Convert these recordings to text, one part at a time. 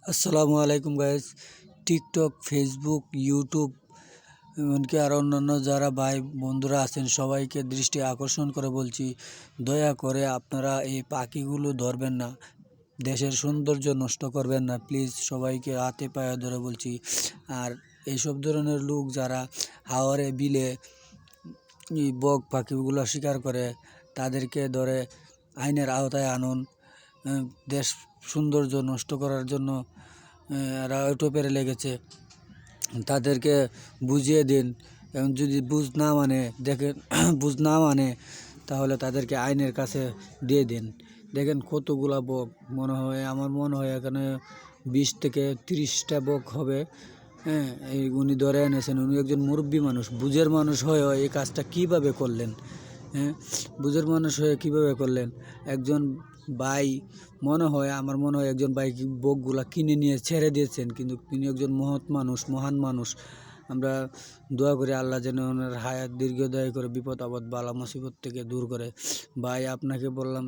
আসসালামু আলাইকুম guys. TikTok, Facebook, YouTube এমনকি আর অন্যান্য যারা ভাই বন্ধুরা আছেন সবাইকে দৃষ্টি আকর্ষণ করে বলছি, দয়া করে আপনারা এই পাখিগুলো ধরবেন না, দেশের সৌন্দর্য নষ্ট করবেন না প্লিজ। সবাইকে হাতে পায়ে ধরে বলছি। আর এইসব ধরনের লোক যারা হাওরে বিলে এই বক পাখিগুলো শিকার করে তাদেরকে ধরে আইনের আওতায় আনুন। দেশ সৌন্দর্য নষ্ট করার জন্য এরা ইউটিউবে লেগেছে, তাদেরকে বুঝিয়ে দিন। এবং যদি বুঝ না মানে দেখেন বুঝ না মানে তাহলে তাদেরকে আইনের কাছে দিয়ে দিন। দেখেন কতগুলা বক, আমার মনে হয় এখানে 20 থেকে 30টা বক হবে। হ্যাঁ, এই উনি ধরে এনেছেন, উনি একজন মুরব্বী মানুষ, বুঝের মানুষ হয়ে এই কাজটা কিভাবে করলেন? হ্যাঁ, বুঝের মানুষ হয়ে কিভাবে করলেন? একজন ভাই, আমার মনে হয় একজন ভাই বকগুলা কিনে নিয়ে ছেড়ে দিয়েছেন, কিন্তু তিনি একজন মহান মানুষ। আমরা দোয়া করি আল্লাহ যেন ওনার হায়াত দীর্ঘদায়ী করে, বিপদ আপদ বালা মুসিবত থেকে দূর করে। ভাই, আপনাকে বললাম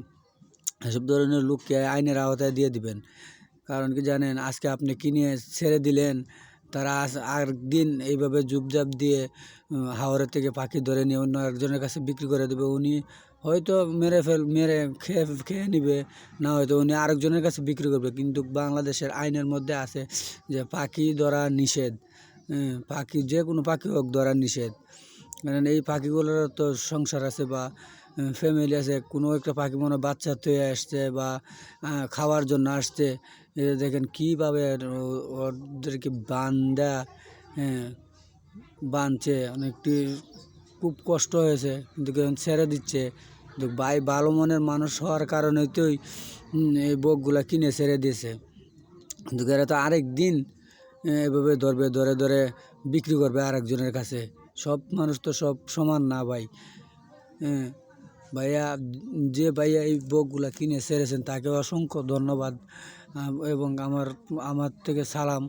এসব ধরনের লোককে আইনের আওতায় দিয়ে দিবেন। কারণ কি জানেন, আজকে আপনি কিনে ছেড়ে দিলেন, তারা আর দিন এইভাবে জুপজাপ দিয়ে হাওড়ের থেকে পাখি ধরে নিয়ে অন্য একজনের কাছে বিক্রি করে দেবে। উনি হয়তো মেরে খেয়ে নিবে, না হয়তো উনি আরেকজনের কাছে বিক্রি করবে। কিন্তু বাংলাদেশের আইনের মধ্যে আছে যে পাখি ধরা নিষেধ। পাখি যে কোনো পাখি হোক ধরা নিষেধ। কারণ এই পাখিগুলোর তো সংসার আছে বা ফ্যামিলি আছে। কোনো একটা পাখি মনে বাচ্চা থয়ে আসছে বা খাওয়ার জন্য আসছে, দেখেন কীভাবে ওদেরকে বাঁধছে। অনেকটি খুব কষ্ট হয়েছে, কিন্তু ছেড়ে দিচ্ছে। কিন্তু ভাই ভালো মনের মানুষ হওয়ার কারণেই তোই এই বকগুলা কিনে ছেড়ে দিয়েছে। কিন্তু এরা তো আরেক দিন এভাবে ধরে বিক্রি করবে আরেকজনের কাছে। সব মানুষ তো সব সমান না ভাই। ভাইয়া, যে ভাইয়া এই বকগুলা কিনে ছেড়েছেন তাকে অসংখ্য ধন্যবাদ এবং আমার থেকে সালাম।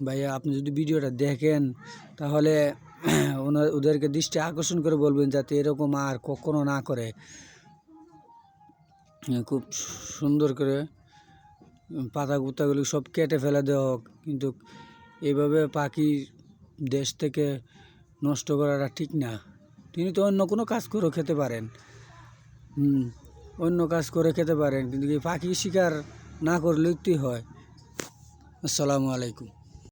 ভাইয়া, আপনি যদি ভিডিওটা দেখেন তাহলে ওদেরকে দৃষ্টি আকর্ষণ করে বলবেন যাতে এরকম আর কখনো না করে। খুব সুন্দর করে পাতা গুতাগুলি সব কেটে ফেলে দেওয়া হোক, কিন্তু এইভাবে পাখি দেশ থেকে নষ্ট করাটা ঠিক না। তিনি তো অন্য কোনো কাজ করে খেতে পারেন, কিন্তু এই পাখি শিকার না করলেই হয়। আসসালামু আলাইকুম।